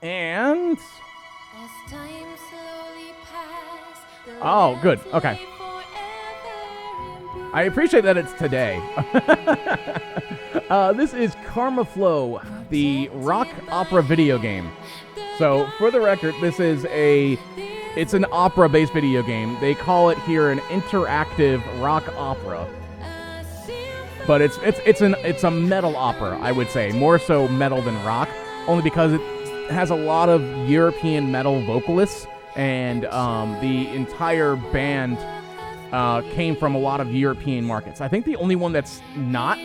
And... Oh, good. Okay. I appreciate that it's today. This is Karmaflow, the rock opera video game. So, for the record, it's an opera-based video game. They call it here an interactive rock opera. But it's a metal opera, I would say. More so metal than rock, only because it has a lot of European metal vocalists, and the entire band came from a lot of European markets. I think the only one that's not...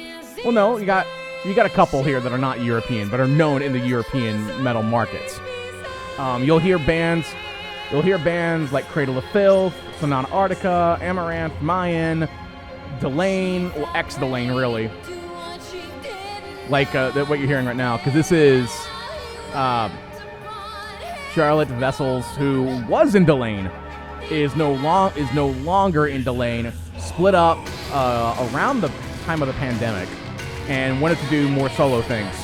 Well, no, you got a couple here that are not European, but are known in the European metal markets. You'll hear bands like Cradle of Filth, Sonata Arctica, Amaranth, Mayan, Delane, well, ex-Delane, really. Like what you're hearing right now, because this is Charlotte Vessels, who was in Delane, is no longer in Delane, split up around the time of the pandemic, and wanted to do more solo things.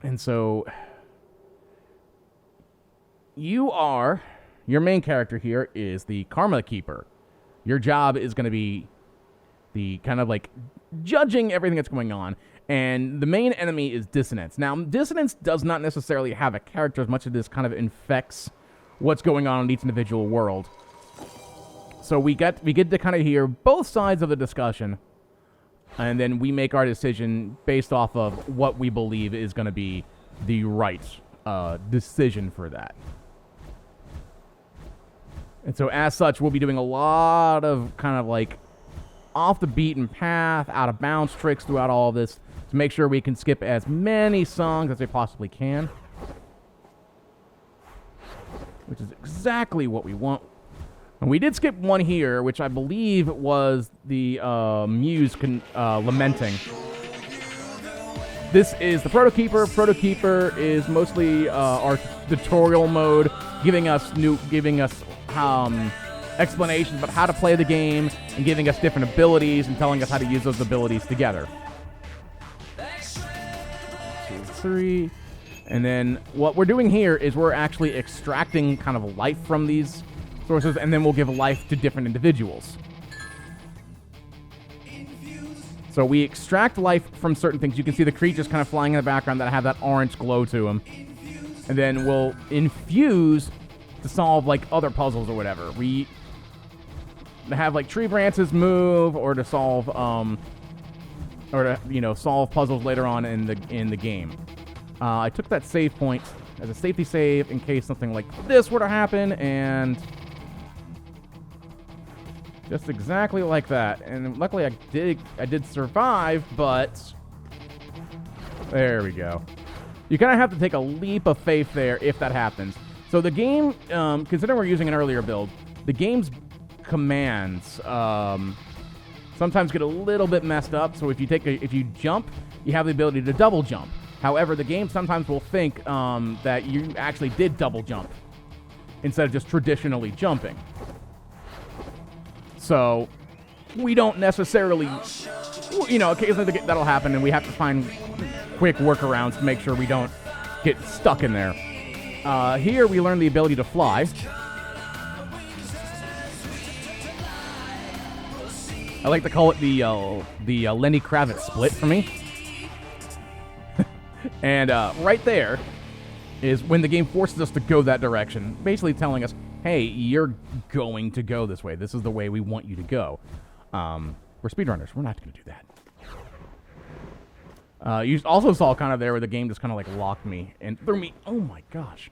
And so, your main character here is the Karma Keeper. Your job is going to be the kind of like judging everything that's going on. And the main enemy is Dissonance. Now, Dissonance does not necessarily have a character as much as this kind of infects what's going on in each individual world. So we get to kind of hear both sides of the discussion, and then we make our decision based off of what we believe is going to be the right decision for that. And so as such, we'll be doing a lot of kind of like off the beaten path, out of bounds tricks throughout all of this to make sure we can skip as many songs as we possibly can. Which is exactly what we want. And we did skip one here, which I believe was the Muse lamenting. This is the Proto Keeper. Proto Keeper is mostly our tutorial mode, giving us explanations about how to play the game and giving us different abilities and telling us how to use those abilities together. 2, 3. And then what we're doing here is we're actually extracting kind of life from these sources, and then we'll give life to different individuals. So we extract life from certain things. You can see the creatures kind of flying in the background that have that orange glow to them. And then we'll infuse to solve like other puzzles or whatever. We have like tree branches move, or to solve solve puzzles later on in the game. I took that save point as a safety save in case something like this were to happen, and just exactly like that. And luckily I did survive, but there we go. You kind of have to take a leap of faith there if that happens. So the game, considering we're using an earlier build, the game's commands sometimes get a little bit messed up. So if you jump, you have the ability to double jump. However, the game sometimes will think that you actually did double jump instead of just traditionally jumping. So we don't necessarily, occasionally that'll happen, and we have to find quick workarounds to make sure we don't get stuck in there. Here we learn the ability to fly. I like to call it the Lenny Kravitz split for me. And right there is when the game forces us to go that direction, basically telling us, hey, you're going to go this way. This is the way we want you to go. We're speedrunners. We're not going to do that. You also saw kind of there where the game just kind of like locked me and threw me. Oh my gosh.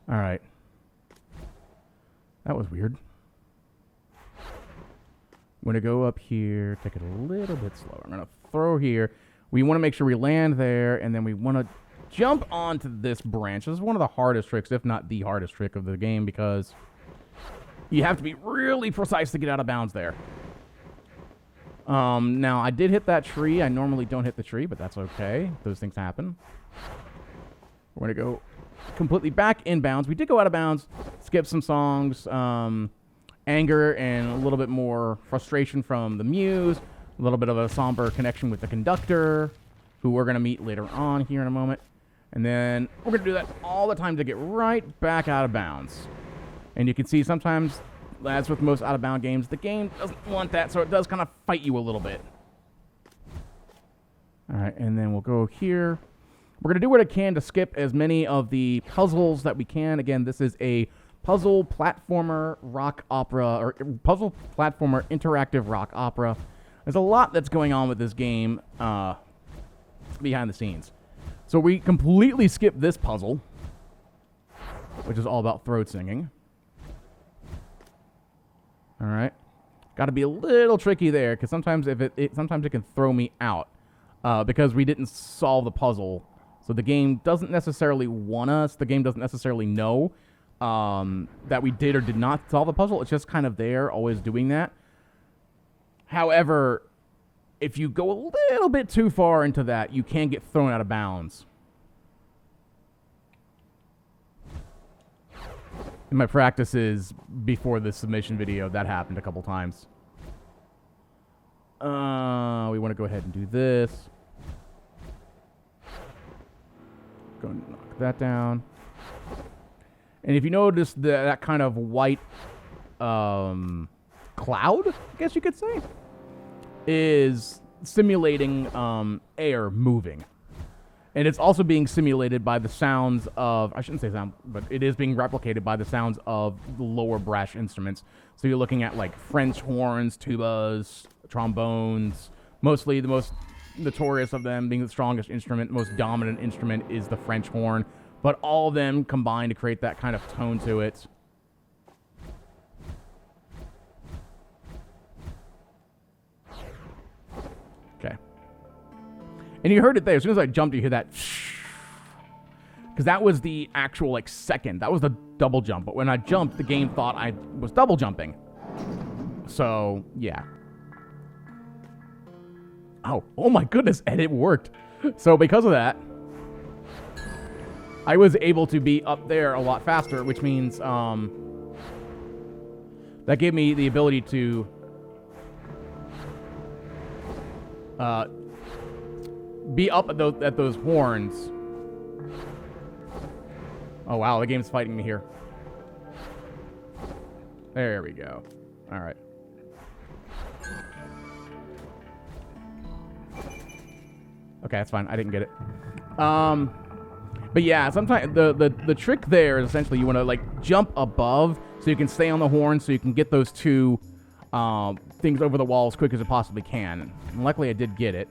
All right. That was weird. I'm going to go up here, take it a little bit slower. I'm going to throw here. We want to make sure we land there, and then we want to jump onto this branch. This is one of the hardest tricks, if not the hardest trick of the game, because you have to be really precise to get out of bounds there. Now, I did hit that tree. I normally don't hit the tree, but that's okay. Those things happen. We're going to go completely back in bounds. We did go out of bounds, skip some songs, anger and a little bit more frustration from the Muse. A little bit of a somber connection with the conductor, who we're going to meet later on here in a moment. And then we're going to do that all the time to get right back out of bounds. And you can see sometimes, as with most out-of-bound games, the game doesn't want that, so it does kind of fight you a little bit. All right, and then we'll go here. We're going to do what I can to skip as many of the puzzles that we can. Again, this is a puzzle platformer rock opera, or puzzle platformer interactive rock opera. There's a lot that's going on with this game behind the scenes. So we completely skip this puzzle, which is all about throat singing. All right. Got to be a little tricky there, because sometimes sometimes it can throw me out because we didn't solve the puzzle. So the game doesn't necessarily want us. The game doesn't necessarily know that we did or did not solve the puzzle. It's just kind of there, always doing that. However, if you go a little bit too far into that, you can get thrown out of bounds. In my practices before this submission video, that happened a couple times. We want to go ahead and do this. Go and knock that down. And if you notice that kind of white cloud, I guess you could say, is simulating air moving. And it's also being simulated by the sounds of, I shouldn't say sound, but it is being replicated by the sounds of the lower brass instruments. So you're looking at like French horns, tubas, trombones. Mostly the most notorious of them being the strongest instrument, most dominant instrument is the French horn. But all of them combine to create that kind of tone to it. Okay. And you heard it there. As soon as I jumped, you hear that. Because that was the actual, like, second. That was the double jump. But when I jumped, the game thought I was double jumping. So, yeah. Oh my goodness. And it worked. So, because of that, I was able to be up there a lot faster, which means that gave me the ability to be up at those horns. Oh, wow, the game's fighting me here. There we go. All right. Okay, that's fine. I didn't get it. But yeah, sometimes the trick there is essentially you want to like jump above so you can stay on the horn so you can get those two things over the wall as quick as you possibly can. And luckily I did get it.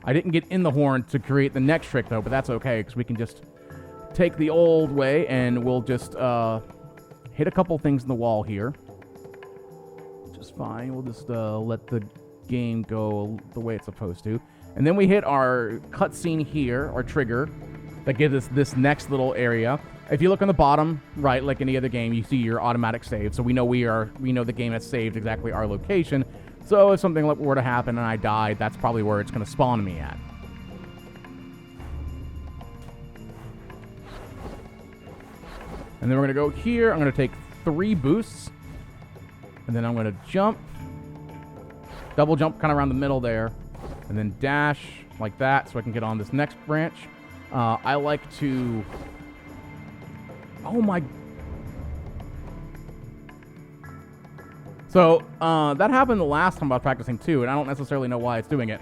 I didn't get in the horn to create the next trick though, but that's okay because we can just take the old way and we'll just hit a couple things in the wall here. Just fine. We'll just let the game go the way it's supposed to. And then we hit our cutscene here, our trigger, that gives us this next little area. If you look on the bottom right, like any other game, you see your automatic save. So we know the game has saved exactly our location. So if something were to happen and I died, that's probably where it's going to spawn me at. And then we're going to go here. I'm going to take 3 boosts. And then I'm going to jump. Double jump kind of around the middle there. And then dash like that so I can get on this next branch. I like to... Oh my... So, that happened the last time I was practicing too, and I don't necessarily know why it's doing it.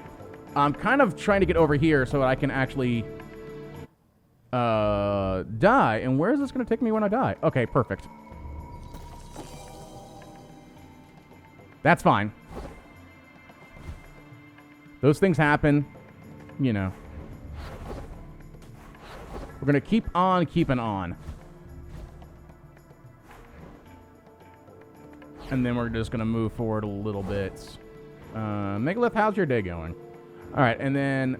I'm kind of trying to get over here so that I can actually die. And where is this going to take me when I die? Okay, perfect. That's fine. Those things happen, you know. We're going to keep on keeping on. And then we're just going to move forward a little bit. Megalith, how's your day going? All right, and then...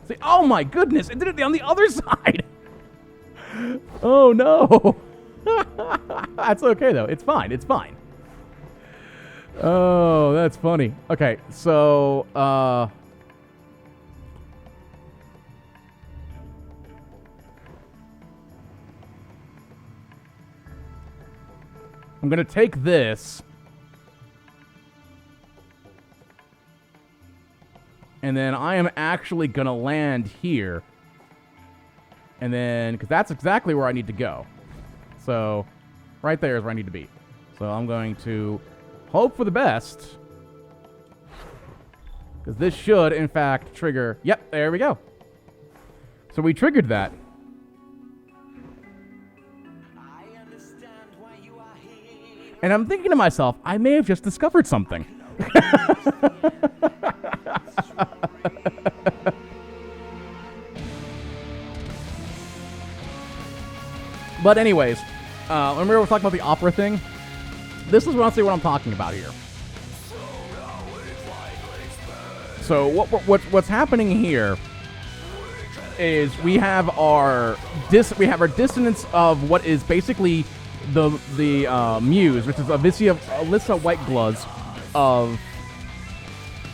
See, oh my goodness, it did it on the other side! Oh no! That's okay though, it's fine, it's fine. Oh, that's funny. Okay, so, I'm going to take this. And then I am actually going to land here. And then, because that's exactly where I need to go. So, right there is where I need to be. So I'm going to hope for the best. Because this should, in fact, trigger... Yep, there we go. So we triggered that. And I'm thinking to myself, I may have just discovered something. But anyways, remember we're talking about the opera thing? This is honestly what I'm talking about here. So what's happening here is we have our dissonance of what is basically the muse, which is Alyssa Whitegloves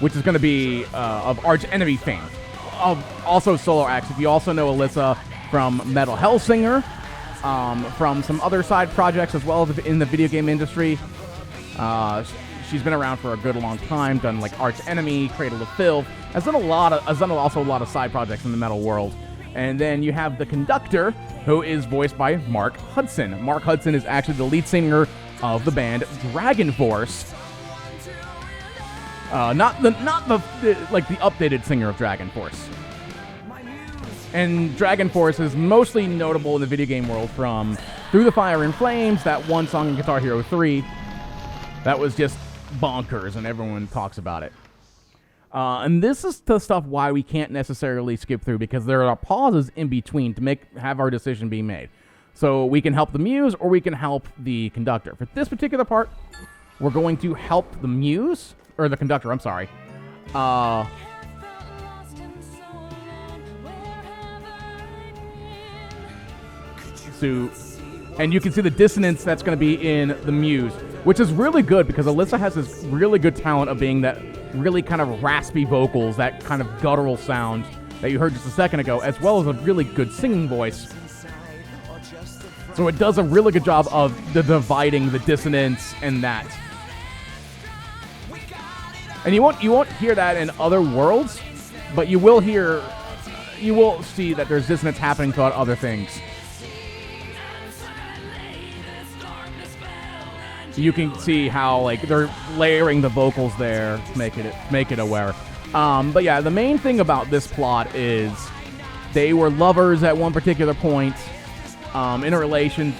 which is going to be of Arch Enemy fame, also solo acts. If you also know Alyssa from Metal Hellsinger, from some other side projects as well as in the video game industry. She's been around for a good long time, done like Arch Enemy, Cradle of Filth, has done also a lot of side projects in the metal world. And then you have the conductor, who is voiced by Mark Hudson. Mark Hudson is actually the lead singer of the band Dragon Force. Not the updated singer of Dragon Force. And Dragon Force is mostly notable in the video game world from Through the Fire and Flames, that one song in Guitar Hero 3. That was just bonkers, and everyone talks about it. And this is the stuff why we can't necessarily skip through, because there are pauses in between to have our decision be made. So we can help the muse, or we can help the conductor. For this particular part, we're going to help the muse, or the conductor, I'm sorry. And you can see the dissonance that's going to be in the muse, which is really good because Alyssa has this really good talent of being that really kind of raspy vocals, that kind of guttural sound that you heard just a second ago, as well as a really good singing voice. So it does a really good job of dividing the dissonance and that. And you won't hear that in other worlds, but you will see that there's dissonance happening throughout other things. You can see how like they're layering the vocals there to make it aware. But yeah, the main thing about this plot is they were lovers at one particular point, in a relationship,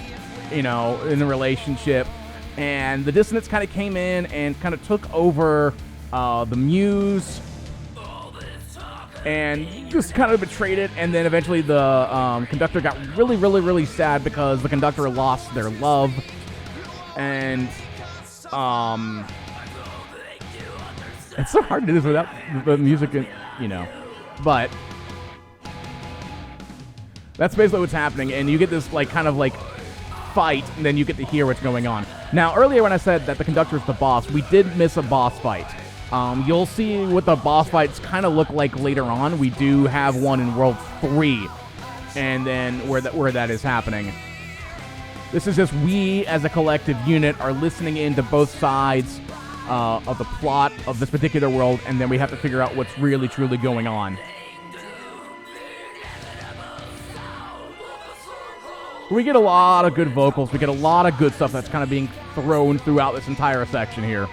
and the dissonance kind of came in and kind of took over the muse, and just kind of betrayed it. And then eventually the conductor got really, really, really sad because the conductor lost their love. And it's so hard to do this without the music, but that's basically what's happening. And you get this kind of fight, and then you get to hear what's going on. Now, earlier when I said that the conductor is the boss, we did miss a boss fight. You'll see what the boss fights kind of look like later on. We do have one in World 3, and then where that is happening. This is just we, as a collective unit, are listening into both sides of the plot of this particular world, and then we have to figure out what's really, truly going on. We get a lot of good vocals. We get a lot of good stuff that's kind of being thrown throughout this entire section here.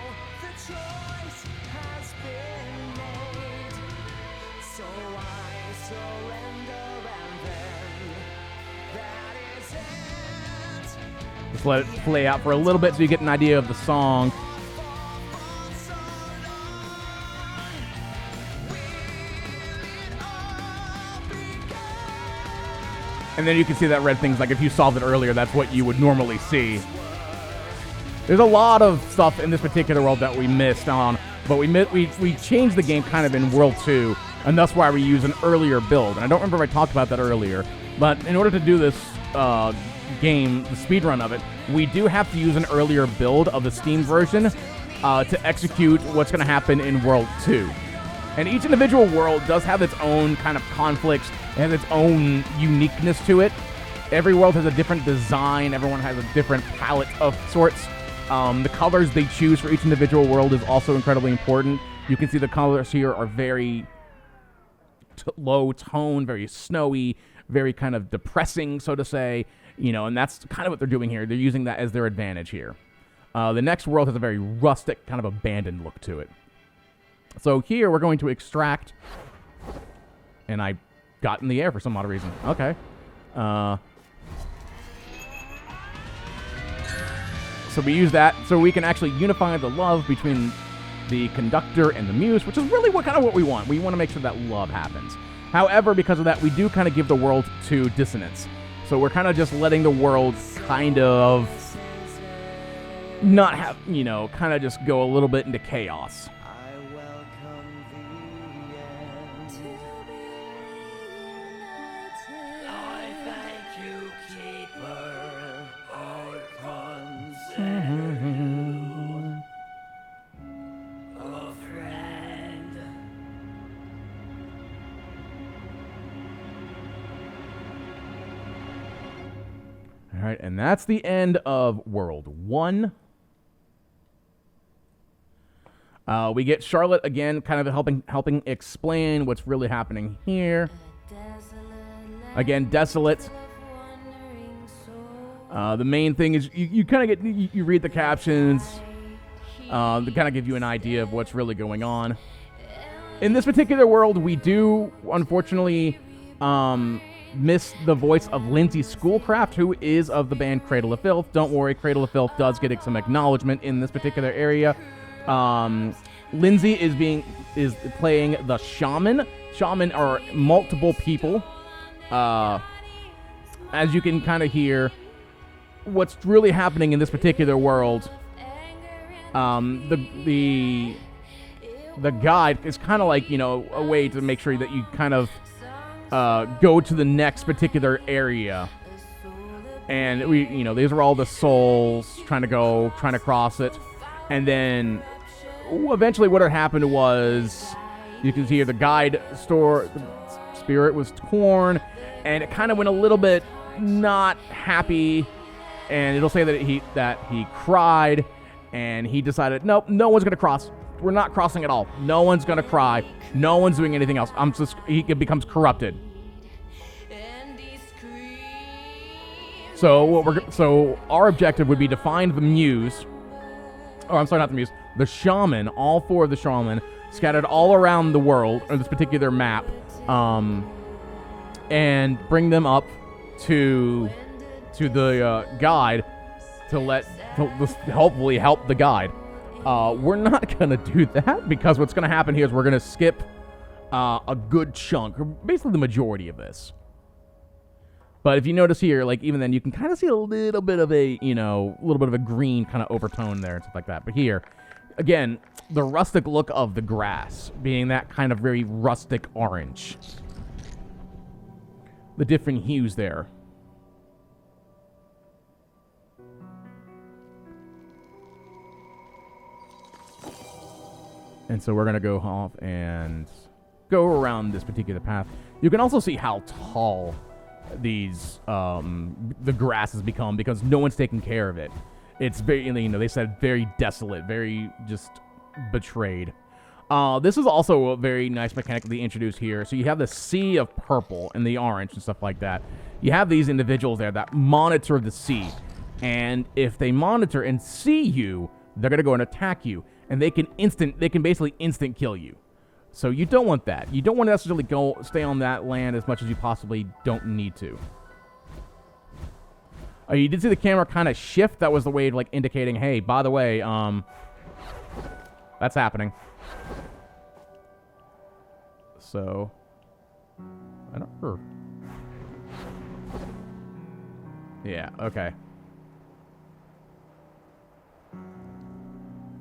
Let it play out for a little bit so you get an idea of the song. And then you can see that red thing's if you solved it earlier, that's what you would normally see. There's a lot of stuff in this particular world that we missed on, but we changed the game kind of in World 2, and that's why we use an earlier build. And I don't remember if I talked about that earlier, but in order to do this game, the speedrun of it, we do have to use an earlier build of the Steam version to execute what's going to happen in World 2. And each individual world does have its own kind of conflicts, it has its own uniqueness to it. Every world has a different design, everyone has a different palette of sorts. The colors they choose for each individual world is also incredibly important. You can see the colors here are very low tone, very snowy, very kind of depressing, so to say. And that's kind of what they're doing here. They're using that as their advantage here. The next world has a very rustic, kind of abandoned look to it. So here we're going to extract, and I got in the air for some odd reason. Okay. So we use that so we can actually unify the love between the conductor and the muse, which is really what we want. We want to make sure that love happens. However, because of that, we do kind of give the world to dissonance. So we're kind of just letting the world kind of not have, kind of just go a little bit into chaos. All right, and that's the end of World 1. We get Charlotte again, kind of helping explain what's really happening here. Again, desolate. The main thing is you kind of get you read the captions. They kind of give you an idea of what's really going on. In this particular world, we do unfortunately miss the voice of Lindsay Schoolcraft, who is of the band Cradle of Filth. Don't worry, Cradle of Filth does get some acknowledgement in this particular area. Lindsay is playing the shaman. Shaman are multiple people. As you can kind of hear, what's really happening in this particular world, the guide is kind of like, a way to make sure that you kind of go to the next particular area. And these are all the souls trying to cross it. And then eventually what had happened was, you can see here the guide the spirit was torn, and it kind of went a little bit not happy, and it'll say that he cried, and he decided, nope, no one's gonna cross. We're not crossing at all. No one's gonna cry. No one's doing anything else. He becomes corrupted. So our objective would be to find the muse. Oh, I'm sorry, not the muse. The shaman. All 4 of the shaman scattered all around the world, or this particular map, and bring them up to the guide to hopefully help the guide. We're not going to do that, because what's going to happen here is we're going to skip a good chunk, or basically the majority of this. But if you notice here, like, even then, you can kind of see a little bit of a, green kind of overtone there and stuff like that. But here, again, the rustic look of the grass being that kind of very rustic orange. The different hues there. And so we're going to go off and go around this particular path. You can also see how tall these the grass has become, because no one's taking care of it. It's very, they said very desolate, very just betrayed. This is also a very nice mechanic they introduced here. So you have the sea of purple and the orange and stuff like that. You have these individuals there that monitor the sea, and if they monitor and see you, they're gonna go and attack you, and they can basically instant kill you. So you don't want that. You don't want to necessarily stay on that land as much as you possibly don't need to. You did see the camera kind of shift. That was the way of, like, indicating, hey, by the way, that's happening. So, I don't. Yeah. Okay.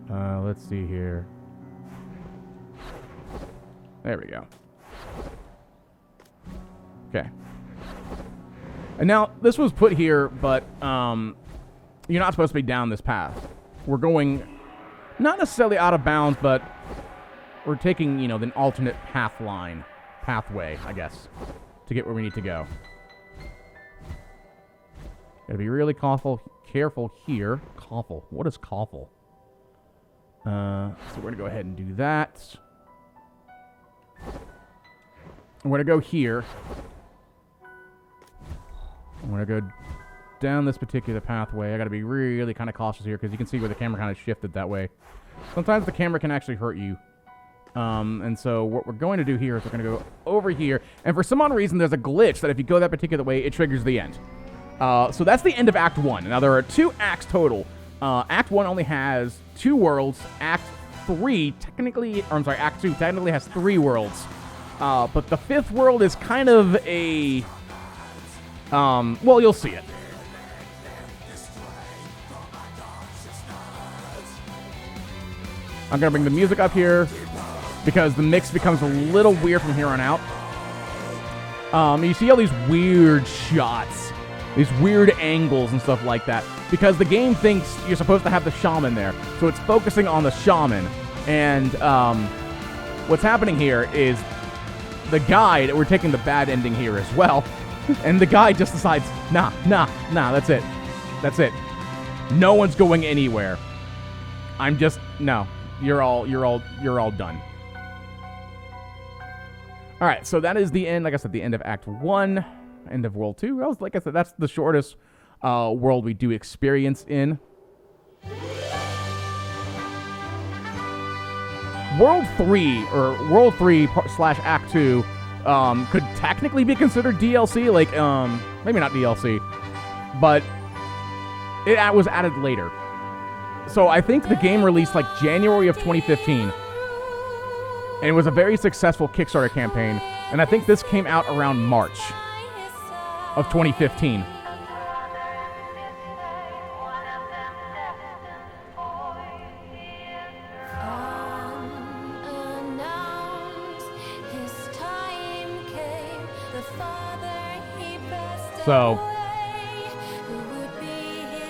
Let's see here. There we go. Okay. And now, this was put here, but you're not supposed to be down this path. We're going, not necessarily out of bounds, but we're taking, an alternate pathway, I guess, to get where we need to go. Gotta be really careful here. Coffle. What is coffle? So we're gonna go ahead and do that. I'm going to go here. I'm going to go down this particular pathway. I got to be really kind of cautious here because you can see where the camera kind of shifted that way. Sometimes the camera can actually hurt you. And so what we're going to do here is we're going to go over here. And for some odd reason, there's a glitch that if you go that particular way, it triggers the end. So that's the end of Act 1. Now, there are 2 acts total. Act 1 only has 2 worlds. Act 2 technically has 3 worlds. But the 5th world is kind of a... well, you'll see it. I'm going to bring the music up here because the mix becomes a little weird from here on out. You see all these weird shots, these weird angles and stuff like that, because the game thinks you're supposed to have the shaman there, so it's focusing on the shaman. And what's happening here is the guide, we're taking the bad ending here as well, and the guy just decides, nah, that's it. No one's going anywhere. No. You're all done. All right, so that is the end. Like I said, the end of Act 1, end of World 2. Like I said, that's the shortest world we do experience in. World 3 or World 3 / Act 2 could technically be considered DLC. Like maybe not DLC, but it was added later. So I think the game released like January of 2015. And it was a very successful Kickstarter campaign. And I think this came out around March of 2015. So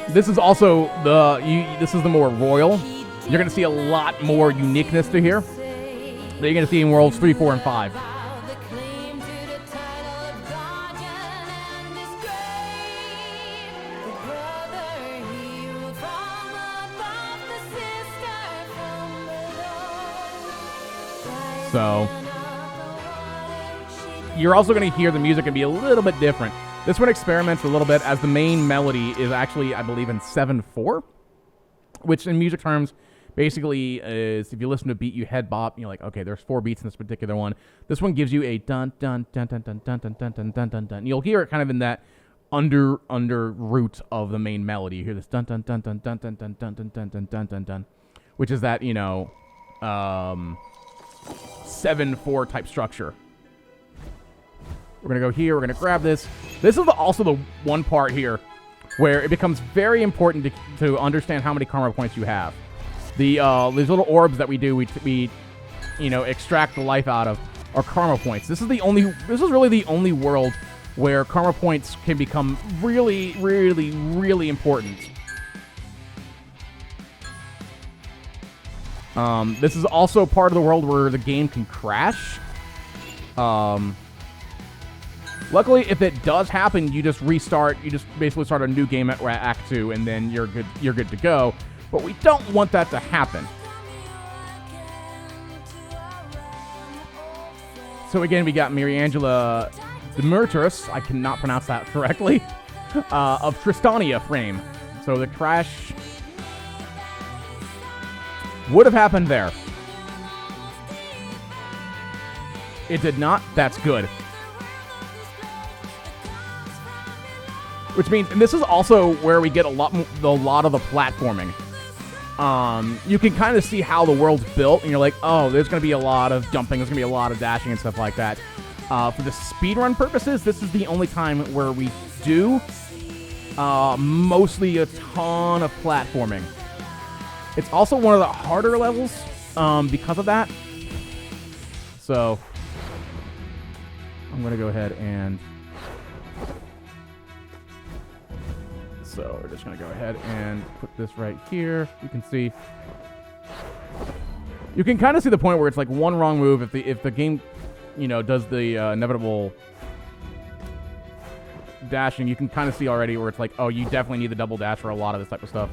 this is also this is the more royal. You're going to see a lot more uniqueness to here that you're going to see in Worlds 3, 4, and 5. So you're also going to hear the music and be a little bit different. This one experiments a little bit as the main melody is actually, I believe, in 7/4, which in music terms basically is if you listen to a beat, you head bop, and you're like, okay, there's 4 beats in this particular one. This one gives you a dun dun dun dun dun dun dun dun dun dun dun dun. You'll hear it kind of in that under root of the main melody. You hear this dun dun dun dun dun dun dun dun dun dun dun dun dun dun, which is that 7/4 type structure. We're going to go here. We're going to grab this. This is also the one part here where it becomes very important to understand how many karma points you have. These little orbs that we extract the life out of are karma points. This is really the only world where karma points can become really, really, really important. This is also part of the world where the game can crash. Luckily, if it does happen, you just restart. You just basically start a new game at Act 2, and then you're good. You're good to go. But we don't want that to happen. So again, we got Mariangela Demetrius. I cannot pronounce that correctly. Of Tristania frame. So the crash would have happened there. It did not. That's good. Which means, and this is also where we get a lot of the platforming. You can kind of see how the world's built, and you're like, oh, there's going to be a lot of jumping, there's going to be a lot of dashing and stuff like that. For the speedrun purposes, this is the only time where we do mostly a ton of platforming. It's also one of the harder levels because of that. So I'm going to go ahead and... So we're just going to go ahead and put this right here. You can see. You can kind of see the point where it's like one wrong move if the game, does the inevitable dashing. You can kind of see already where it's like, oh, you definitely need the double dash for a lot of this type of stuff.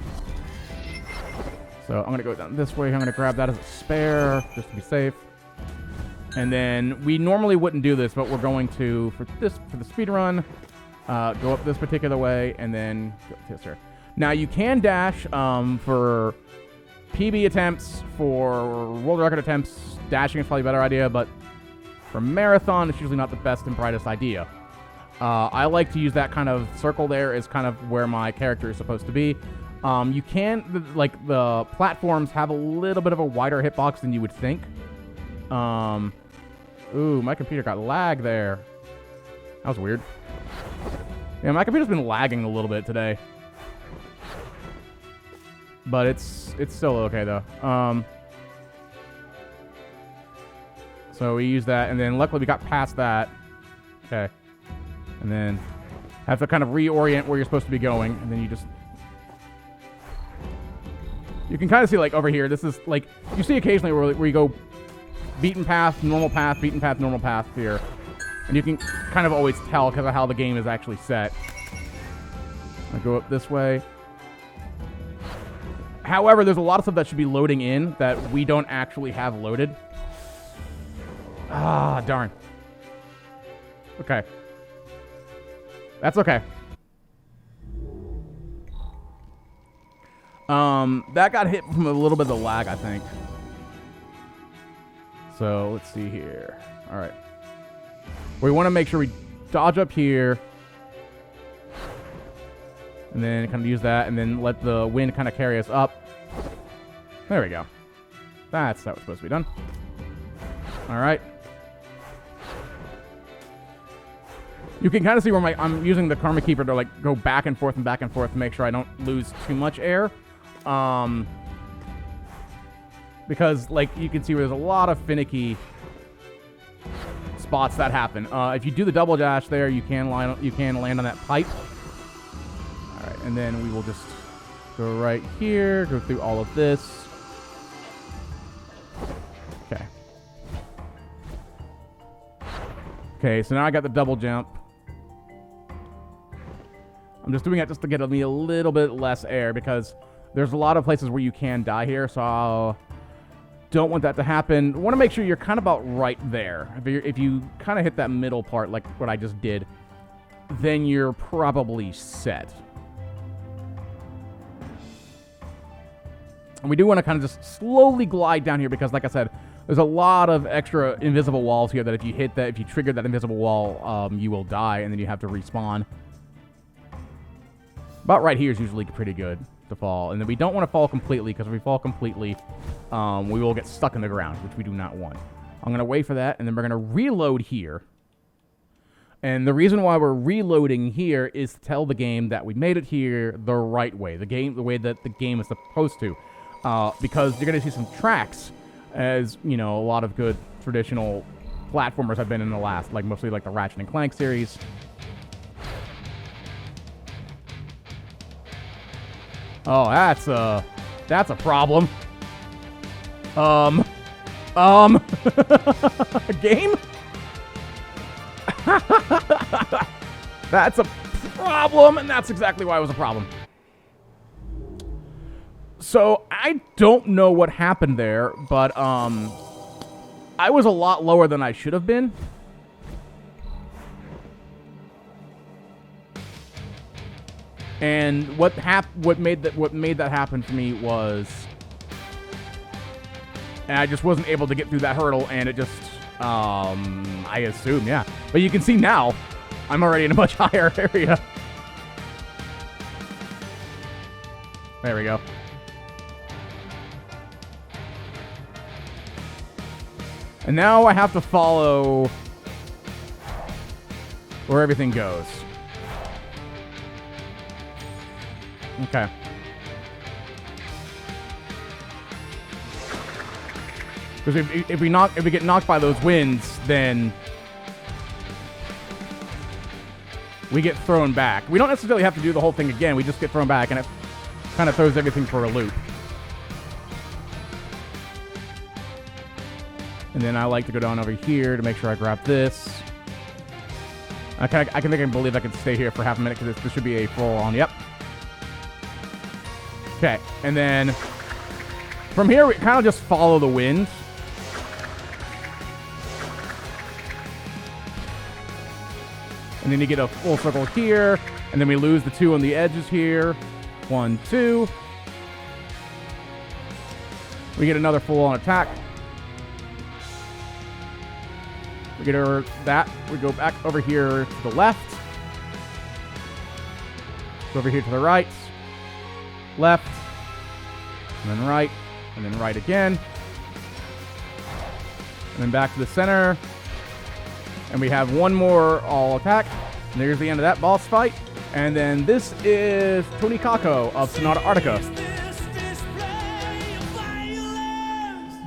So I'm going to go down this way. I'm going to grab that as a spare just to be safe. And then we normally wouldn't do this, but we're going to, for the speed run, go up this particular way, and then go this here. Now, you can dash for PB attempts, for world record attempts. Dashing is probably a better idea, but for marathon, it's usually not the best and brightest idea. I like to use that kind of circle there as kind of where my character is supposed to be. You can, like, the platforms have a little bit of a wider hitbox than you would think. Ooh, my computer got lag there. That was weird. Yeah, my computer's been lagging a little bit today. But it's still okay, though. So we use that, and then luckily we got past that. Okay. And then have to kind of reorient where you're supposed to be going, and then you just... You can kind of see, like, over here, this is, like... You see occasionally where you go beaten path, normal path here. And you can kind of always tell because of how the game is actually set. I go up this way. However, there's a lot of stuff that should be loading in that we don't actually have loaded. Ah, darn. Okay. That's okay. That got hit from a little bit of the lag, I think. So, let's see here. All right. We want to make sure we dodge up here. And then kind of use that, and then let the wind kind of carry us up. There we go. That's how it's supposed to be done. All right. You can kind of see where I'm using the Karma Keeper to, like, go back and forth to make sure I don't lose too much air. Because, like, you can see where there's a lot of finicky spots that happen. If you do the double dash there, you can land on that pipe. All right, and then we will just go right here, go through all of this. Okay. Okay, so now I got the double jump. I'm just doing it just to get me a little bit less air because there's a lot of places where you can die here, so I don't want that to happen. I want to make sure you're kind of about right there. If you kind of hit that middle part like what I just did, then you're probably set. And we do want to kind of just slowly glide down here because, like I said, there's a lot of extra invisible walls here that if you hit that, if you trigger that invisible wall, you will die, and then you have to respawn. About right here is usually pretty good to fall. And then we don't want to fall completely, because if we fall completely, we will get stuck in the ground, which we do not want. I'm going to wait for that, and then we're going to reload here. And the reason why we're reloading here is to tell the game that we made it here the right way, the way that the game is supposed to. Because you're going to see some tracks, as, you know, a lot of good traditional platformers have been in the last, like mostly like the Ratchet and Clank series. Oh, that's a problem. Game? That's a problem, and that's exactly why it was a problem. So, I don't know what happened there, but, I was a lot lower than I should have been. And what made that happen for me was, and I just wasn't able to get through that hurdle, and it just, I assume, yeah. But you can see now, I'm already in a much higher area. There we go. And now I have to follow where everything goes. Okay. Because if we get knocked by those winds, then we get thrown back. We don't necessarily have to do the whole thing again. We just get thrown back, and it kind of throws everything for a loop. And then I like to go down over here to make sure I grab this. I can believe I can stay here for half a minute because this should be a full-on. Yep. Okay, and then from here we kind of just follow the wind. And then you get a full circle here, and then we lose the 2 on the edges here. 1, 2. We get another full-on attack. We get over that. We go back over here to the left. Go over here to the right. Left. And then right. And then right again. And then back to the center. And we have one more all attack. And there's the end of that boss fight. And then this is Tony Kako of Sonata Arctica.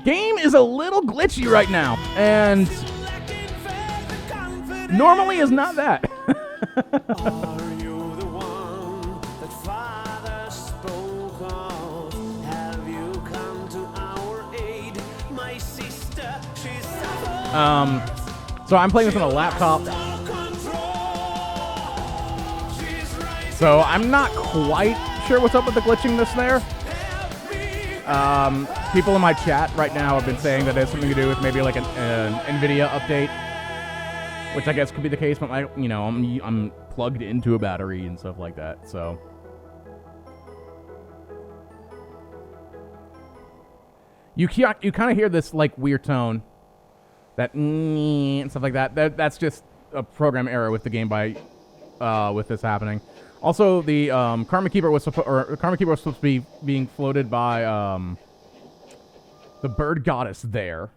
Game is a little glitchy right now. And normally is not that. Are you the one that Father spoke of? Have you come to our aid? My sister, she's So I'm playing this on a laptop. So I'm not quite sure what's up with the glitchiness there. People in my chat right now have been saying that it has something to do with maybe like an NVIDIA update, which I guess could be the case. But I'm plugged into a battery and stuff like that. So you kind of hear this like weird tone, that and stuff like that. That's just a program error with the game with this happening. Also, the Karma Keeper was supposed to be being floated by the bird goddess there.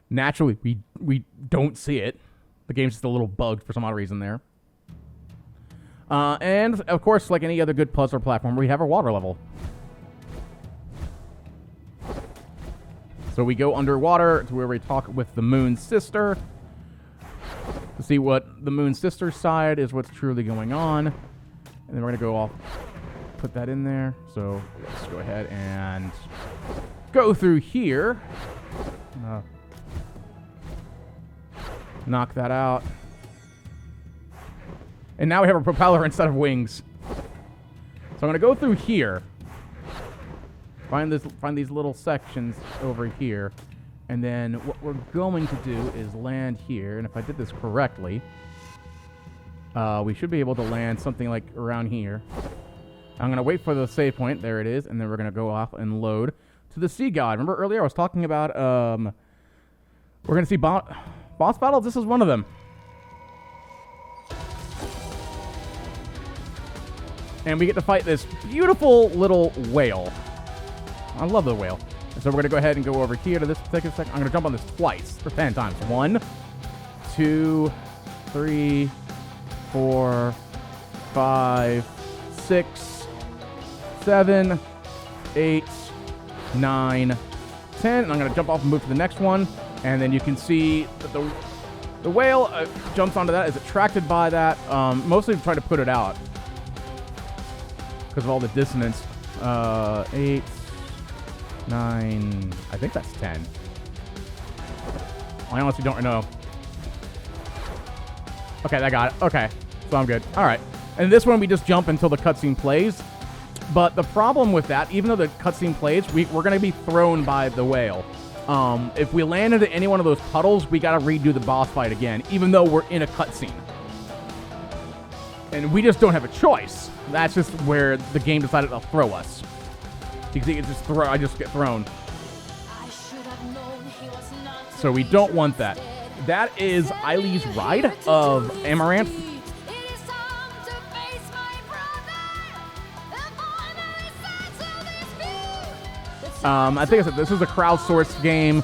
Naturally, we don't see it. The game's just a little bugged for some odd reason there. And of course, like any other good puzzle platform, we have a water level. So we go underwater to where we talk with the Moon Sister to see what the Moon Sister's side is, what's truly going on. And then we're going to go off, put that in there. So let's go ahead and go through here. Knock that out. And now we have a propeller instead of wings. So I'm going to go through here. Find these little sections over here. And then what we're going to do is land here. And if I did this correctly, we should be able to land something like around here. I'm going to wait for the save point. There it is. And then we're going to go off and load to the Sea God. Remember earlier I was talking about we're going to see boss battles? This is one of them. And we get to fight this beautiful little whale. I love the whale. And so we're going to go ahead and go over here to this particular second. I'm going to jump on this twice for 10 times. 1, 2, 3, 4, 5, 6, 7, 8, 9, 10. And I'm going to jump off and move to the next one. And then you can see that the whale jumps onto that, is attracted by that, mostly to try to put it out because of all the dissonance. 8, 9, I think that's 10. I honestly don't know. Okay, I got it. Okay, so I'm good. All right. And this one, we just jump until the cutscene plays. But the problem with that, even though the cutscene plays, we're going to be thrown by the whale. If we land into any one of those puddles, we got to redo the boss fight again, even though we're in a cutscene. And we just don't have a choice. That's just where the game decided to throw us. You can see I just get thrown. So we don't want that. That is Eileen's Ride of Amaranth. I think I said this is a crowdsourced game.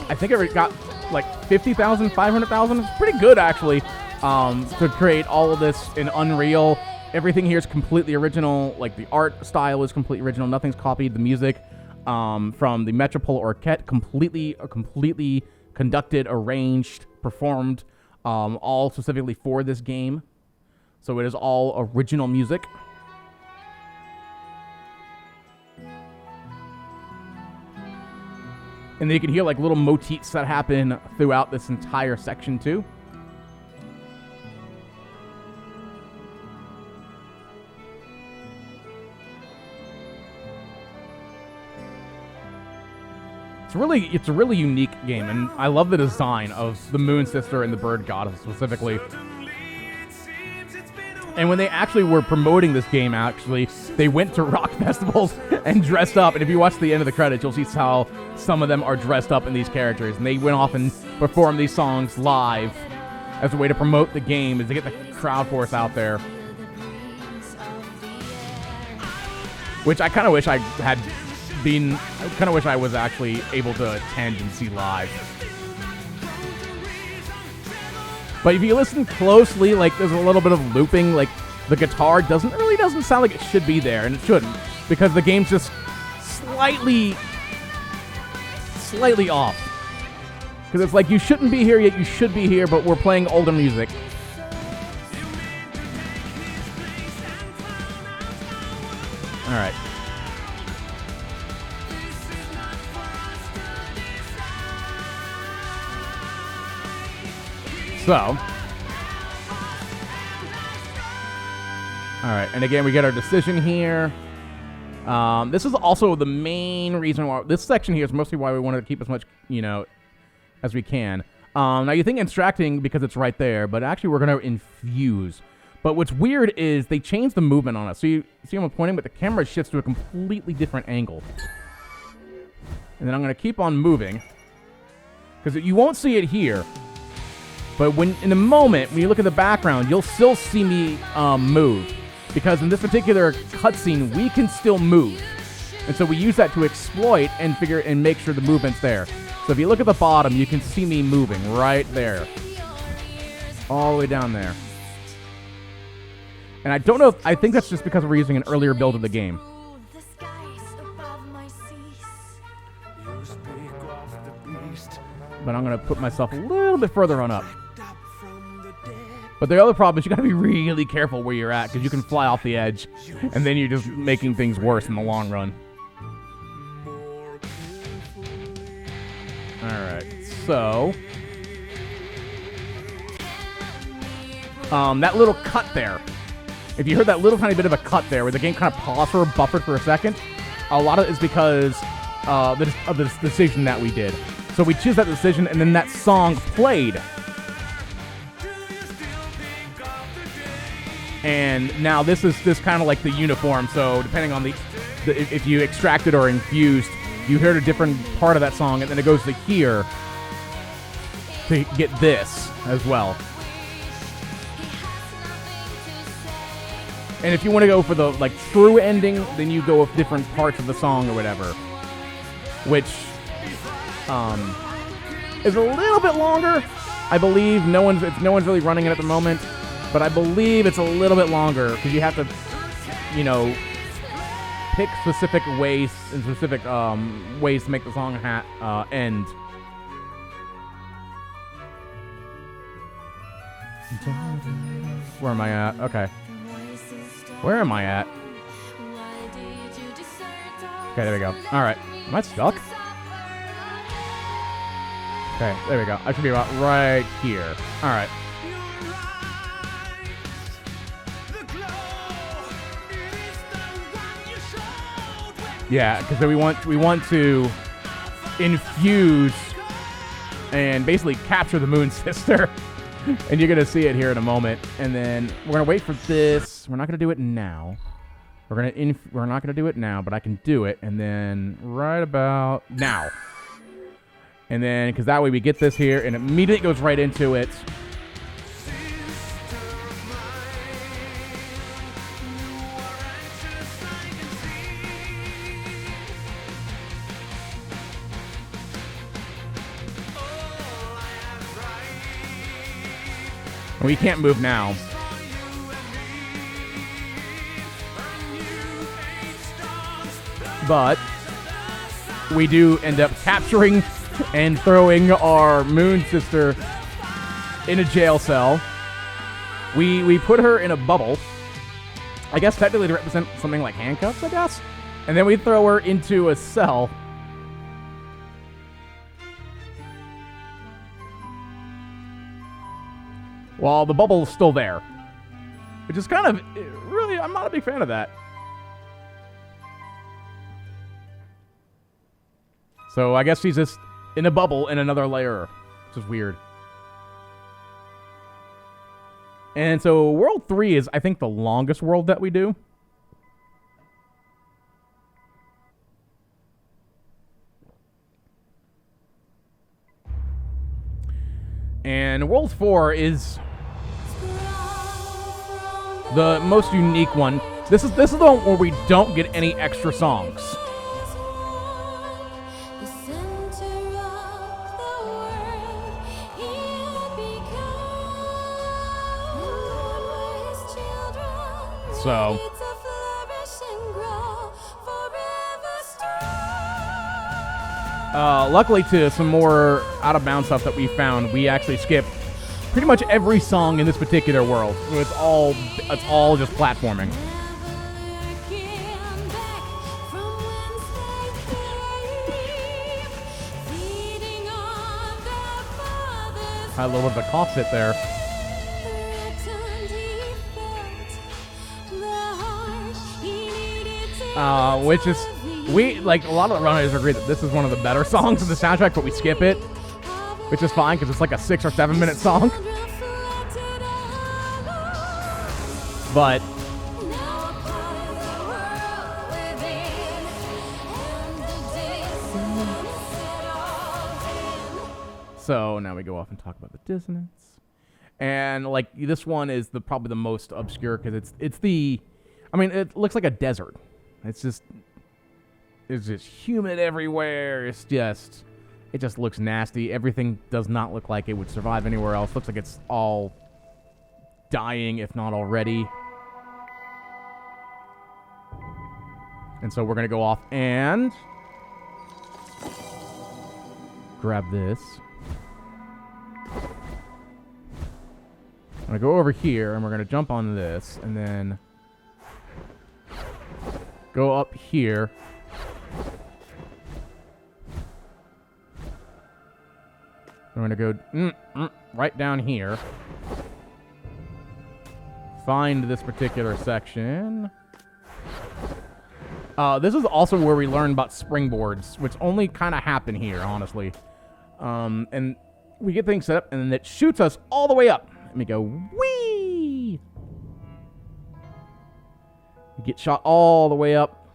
I think it got like 50,000, 500,000. It's pretty good, actually, to create all of this in Unreal. Everything here is completely original. Like, the art style is completely original. Nothing's copied. The music from the Metropole Orchette, completely conducted, arranged, performed, all specifically for this game. So it is all original music. And then you can hear like little motifs that happen throughout this entire section too. It's a really unique game, and I love the design of the Moon Sister and the Bird Goddess specifically. And when they actually were promoting this game, actually, they went to rock festivals and dressed up. And if you watch the end of the credits, you'll see how some of them are dressed up in these characters. And they went off and performed these songs live as a way to promote the game, is to get the crowd force out there. Which I kind of wish I had been, I kind of wish I was actually able to attend and see live. But if you listen closely, like, there's a little bit of looping, like, the guitar doesn't sound like it should be there, and it shouldn't, because the game's just slightly off. Because it's like, you shouldn't be here, yet you should be here, but we're playing older music. Alright. So, alright, and again, we get our decision here. This is also the main reason why, this section here is mostly why we wanted to keep as much, as we can. Now, you think extracting because it's right there, but actually we're going to infuse. But what's weird is they changed the movement on us. So you see I'm pointing, but the camera shifts to a completely different angle. And then I'm going to keep on moving, because you won't see it here. But when in a moment, when you look at the background, you'll still see me move. Because in this particular cutscene, we can still move. And so we use that to exploit and make sure the movement's there. So if you look at the bottom, you can see me moving right there. All the way down there. And I don't know I think that's just because we're using an earlier build of the game. But I'm going to put myself a little bit further on up. But the other problem is you got to be really careful where you're at, because you can fly off the edge, and then you're just making things worse in the long run. Alright, so... that little cut there. If you heard that little tiny bit of a cut there, where the game kind of paused or buffered for a second, a lot of it is because of this decision that we did. So we choose that decision, and then that song played. And now this is kind of like the uniform. So depending on if you extracted or infused, you heard a different part of that song, and then it goes to here to get this as well. And if you want to go for the true ending, then you go with different parts of the song or whatever, which is a little bit longer. I believe no one's really running it at the moment. But I believe it's a little bit longer, because you have to, pick specific ways and specific ways to make the song end. Where am I at? Okay. Where am I at? Okay, there we go. Alright. Am I stuck? Okay, there we go. I should be about right here. Alright. Yeah, because we want to infuse and basically capture the Moon Sister, and you're gonna see it here in a moment. And then we're gonna wait for this. We're not gonna do it now. We're not gonna do it now, but I can do it, and then right about now. And then because that way we get this here, and immediately goes right into it. We can't move now. But we do end up capturing and throwing our Moon Sister in a jail cell. We put her in a bubble. I guess technically to represent something like handcuffs, I guess. And then we throw her into a cell. While the bubble's still there. Which is kind of, really, I'm not a big fan of that. So I guess she's just in a bubble in another layer, which is weird. And so World 3 is, I think, the longest world that we do. And World 4 is the most unique one. This is the one where we don't get any extra songs. So luckily, to some more out-of-bounds stuff that we found, we actually skipped pretty much every song in this particular world. So it's all just platforming. I love what the cough hit there. Which is, we, like, a lot of the runners agree that this is one of the better songs in the soundtrack, but we skip it, which is fine because it's like a 6 or 7 minute song. But so now we go off and talk about the dissonance, and like this one is probably the most obscure because it's the, I mean, it looks like a desert. It's just humid everywhere. It just looks nasty. Everything does not look like it would survive anywhere else. Looks like it's all dying, if not already. And so we're going to go off and grab this. I'm going to go over here, and we're going to jump on this, and then go up here. I'm going to go right down here. Find this particular section. This is also where we learn about springboards, which only kind of happen here, honestly. And we get things set up, and then it shoots us all the way up. Let me go, whee! We get shot all the way up.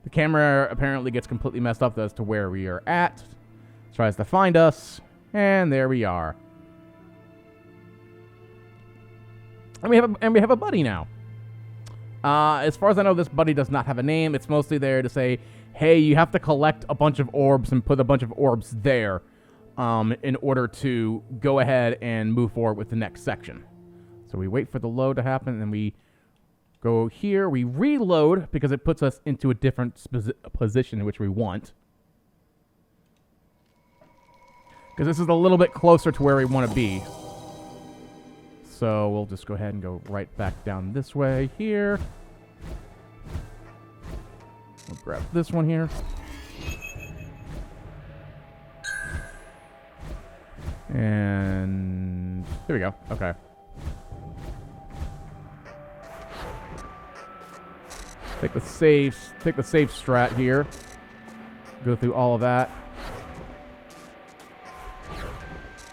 The camera apparently gets completely messed up as to where we are at. Tries to find us, and there we are. And we have a buddy now. As far as I know, this buddy does not have a name. It's mostly there to say, hey, you have to collect a bunch of orbs and put a bunch of orbs there in order to go ahead and move forward with the next section. So we wait for the load to happen, and then we go here. We reload because it puts us into a different position in which we want. Because this is a little bit closer to where we want to be. So we'll just go ahead and go right back down this way here. We'll grab this one here. And here we go. Okay. Take the safe strat here. Go through all of that.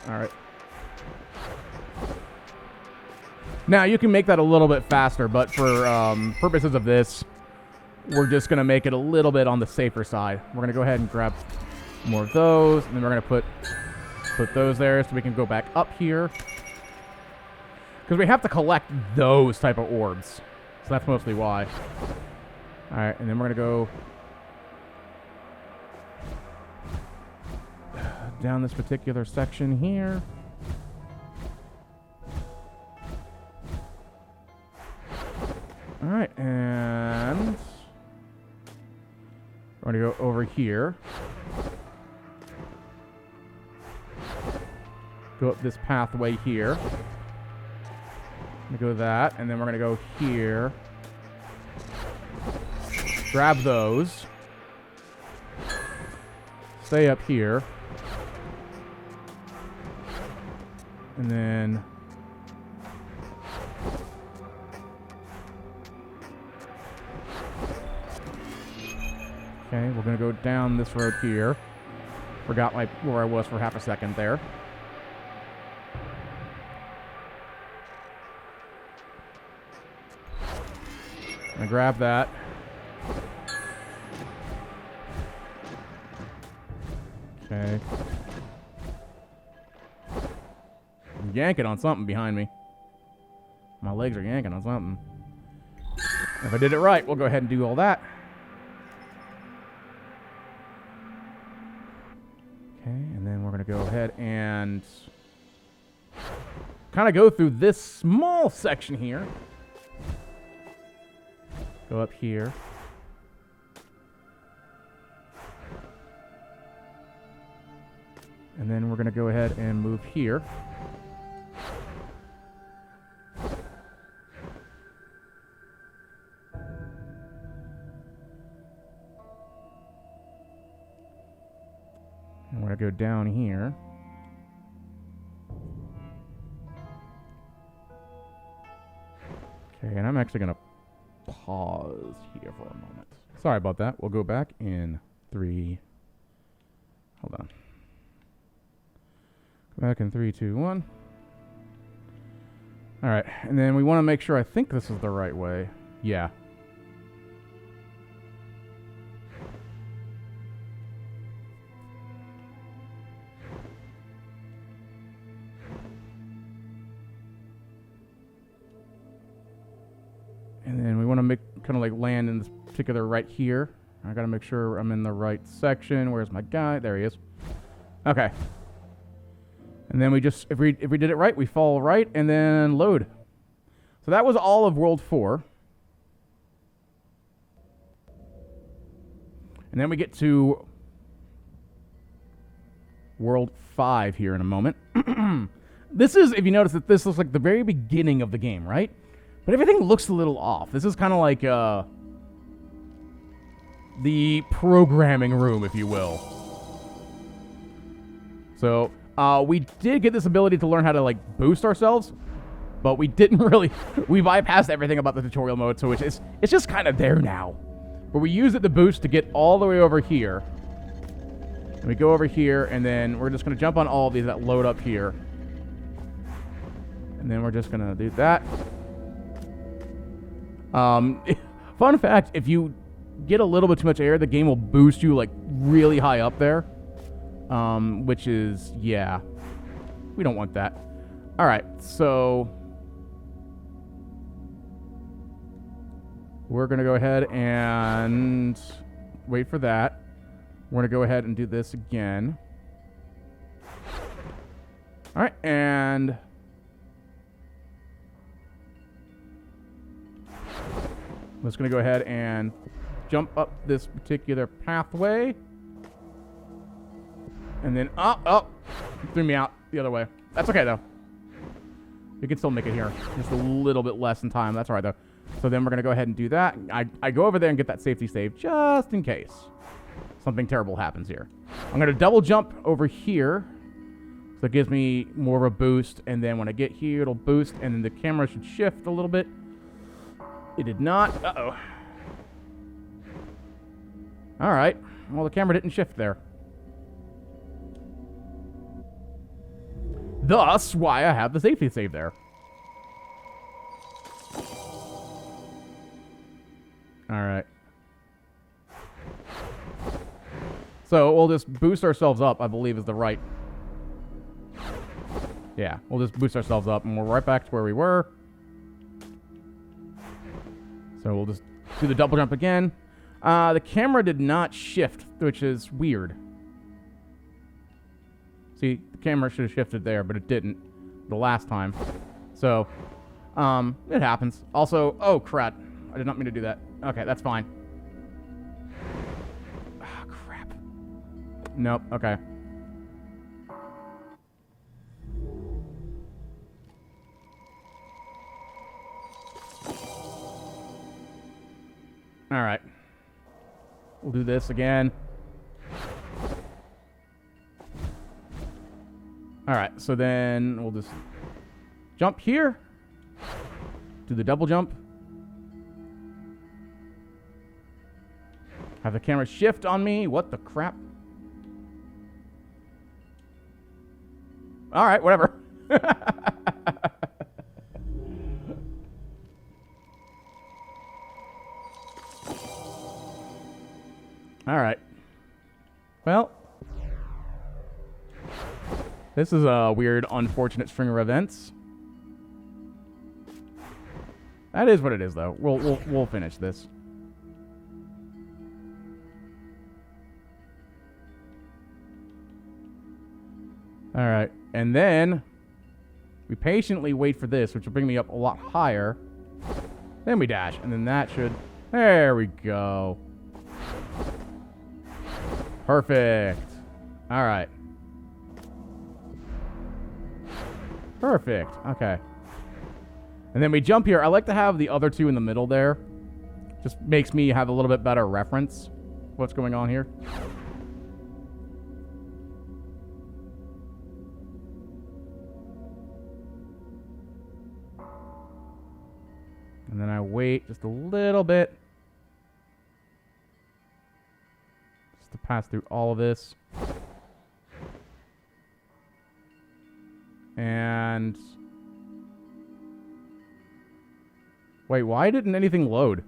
All right. Now, you can make that a little bit faster, but for purposes of this, we're just going to make it a little bit on the safer side. We're going to go ahead and grab more of those, and then we're going to put those there so we can go back up here. Because we have to collect those type of orbs. So that's mostly why. All right, and then we're going to go down this particular section here. All right, and we're going to go over here. Go up this pathway here. Go that, and then we're going to go here. Grab those. Stay up here. And then okay, we're going to go down this road here. Forgot where I was for half a second there. Gonna grab that. Okay. I'm yanking on something behind me. My legs are yanking on something. If I did it right, we'll go ahead and do all that. Okay, and then we're going to go ahead and kind of go through this small section here. Go up here. And then we're going to go ahead and move here. And we're going to go down here. Okay, and I'm actually going to pause here for a moment. Sorry about that. We'll go back in 3. Hold on. Go back in 3, 2, 1. All right, and then we want to make sure, I think this is the right way. Yeah. And then we want to make kind of like land in this particular right here. I got to make sure I'm in the right section. Where's my guy? There he is. Okay. And then we just, if we did it right, we fall right and then load. So that was all of World 4. And then we get to World 5 here in a moment. This is, if you notice that this looks like the very beginning of the game, right? But everything looks a little off. This is kind of like the programming room, if you will. So we did get this ability to learn how to like boost ourselves, but we didn't really. We bypassed everything about the tutorial mode, so it's just kind of there now. But we use it to boost to get all the way over here. And we go over here, and then we're just going to jump on all of these that load up here. And then we're just going to do that. Fun fact, if you get a little bit too much air, the game will boost you like really high up there. Which is, yeah, we don't want that. All right, so we're going to go ahead and wait for that. We're going to go ahead and do this again. All right, and I'm just going to go ahead and jump up this particular pathway. And then, threw me out the other way. That's okay, though. We can still make it here. Just a little bit less in time. That's all right, though. So then we're going to go ahead and do that. I go over there and get that safety save just in case something terrible happens here. I'm going to double jump over here. So it gives me more of a boost. And then when I get here, it'll boost. And then the camera should shift a little bit. It did not. Uh-oh. All right. Well, the camera didn't shift there. Thus, why I have the safety save there. All right. So we'll just boost ourselves up, I believe is the right. Yeah, we'll just boost ourselves up, and we're right back to where we were. So we'll just do the double jump again. The camera did not shift, which is weird. See, the camera should have shifted there, but it didn't the last time. So, it happens. Also, oh, crap. I did not mean to do that. Okay, that's fine. Ah, crap. Nope, okay. All right. We'll do this again. All right, so then we'll just jump here, do the double jump, have the camera shift on me. What the crap? All right, whatever. Alright. Well. This is a weird, unfortunate string of events. That is what it is, though. We'll finish this. Alright. And then we patiently wait for this, which will bring me up a lot higher. Then we dash. And then that should... There we go. Perfect. Alright. Perfect. Okay. And then we jump here. I like to have the other two in the middle there. Just makes me have a little bit better reference what's going on here. And then I wait just a little bit. Just to pass through all of this. And... Wait, why didn't anything load?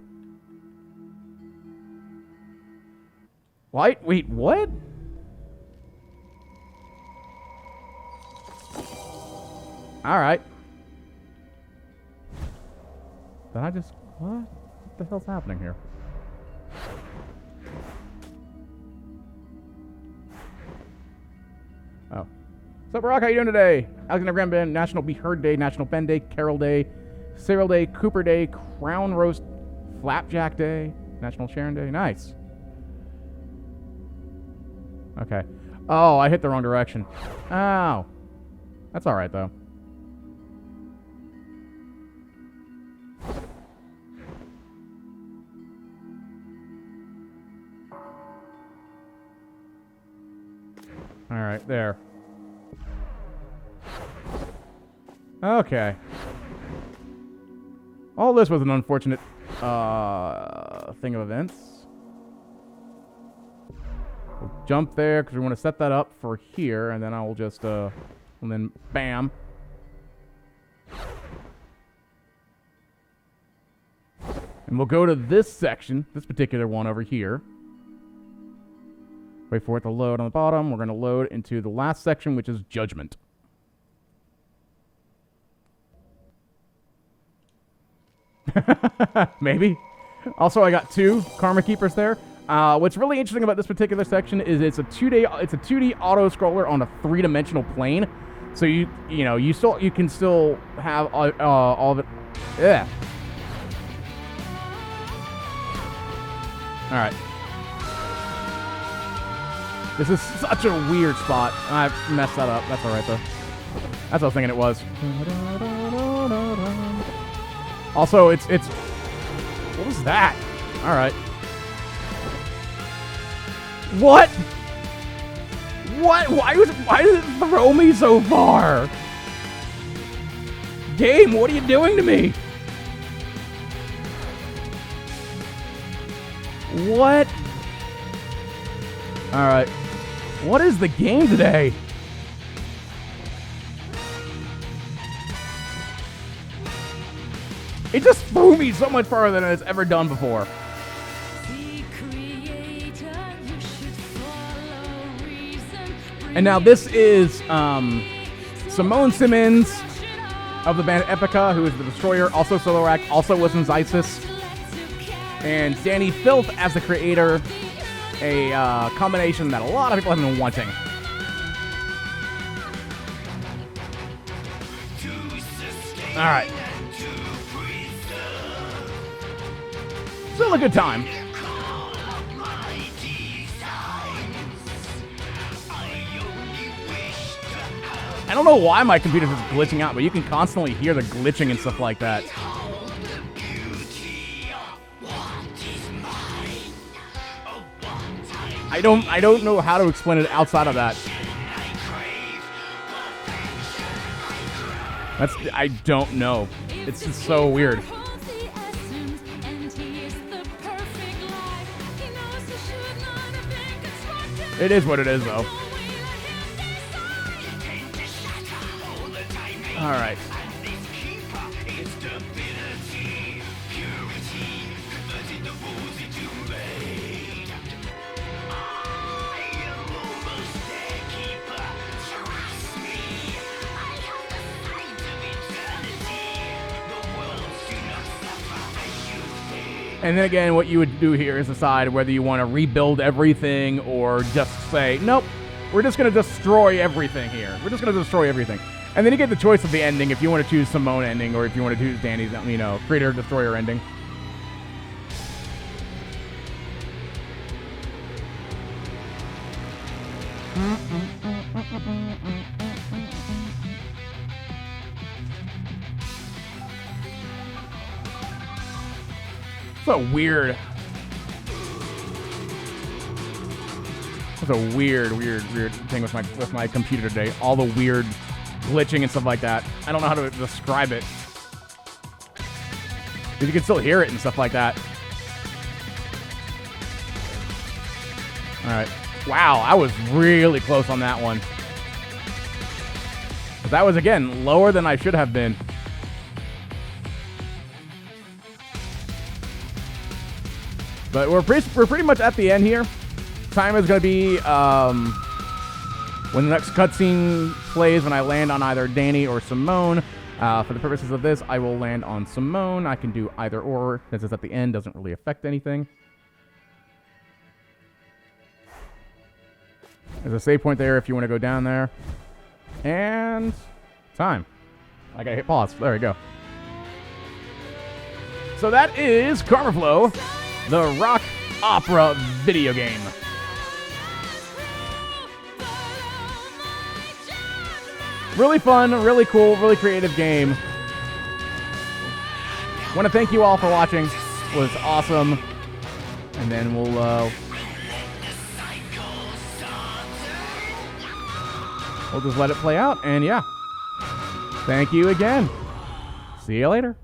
Why? Wait, what? Alright. Did I just... What the hell's happening here? Oh. What's up, Rock? How you doing today? Alexander Graham Band, National Be Heard Day, National Ben Day, Carol Day, Cyril Day, Cooper Day, Crown Roast, Flapjack Day, National Sharon Day. Nice. Okay. Oh, I hit the wrong direction. Ow. That's alright, though. Alright, there. Okay. All this was an unfortunate thing of events. We'll jump there because we want to set that up for here, and then I will just and then bam. And we'll go to this section, this particular one over here. Wait for it to load on the bottom. We're going to load into the last section, which is Judgment. Maybe. Also, I got 2 Karma Keepers there. What's really interesting about this particular section is it's a 2D auto scroller on a 3-dimensional plane. So you can still have all of it. Yeah. All right. This is such a weird spot. I messed that up. That's all right though. That's what I was thinking it was. Also, it's... What was that? Alright. What? What? Why did it throw me so far? Game, what are you doing to me? What? Alright. What is the game today? It just threw me so much farther than it's ever done before. And now this is Simone Simmons of the band Epica, who is the Destroyer, also solo act, also was in Zysis. And Danny Filth as the creator, a combination that a lot of people have been wanting. All right. Still a good time. I don't know why my computer is glitching out, but you can constantly hear the glitching and stuff like that. I don't know how to explain it outside of that. I don't know. It's just so weird. It is what it is, though. All right. And then again, what you would do here is decide whether you want to rebuild everything or just say, nope, we're just going to destroy everything here. We're just going to destroy everything. And then you get the choice of the ending if you want to choose Simone ending or if you want to choose Danny's, creator destroyer ending. It's a weird thing with my computer today. All the weird glitching and stuff like that. I don't know how to describe it. Because you can still hear it and stuff like that. Alright. Wow, I was really close on that one. But that was, again, lower than I should have been. But we're pretty much at the end here. Time is going to be when the next cutscene plays when I land on either Danny or Simone. For the purposes of this, I will land on Simone. I can do either or. Since it's at the end, doesn't really affect anything. There's a save point there if you want to go down there. And time. I gotta hit pause. There we go. So that is Karmaflow, the rock opera video game. Really fun, really cool, really creative game. Want to thank you all for watching. It was awesome. And then we'll just let it play out. And yeah, thank you again. See you later.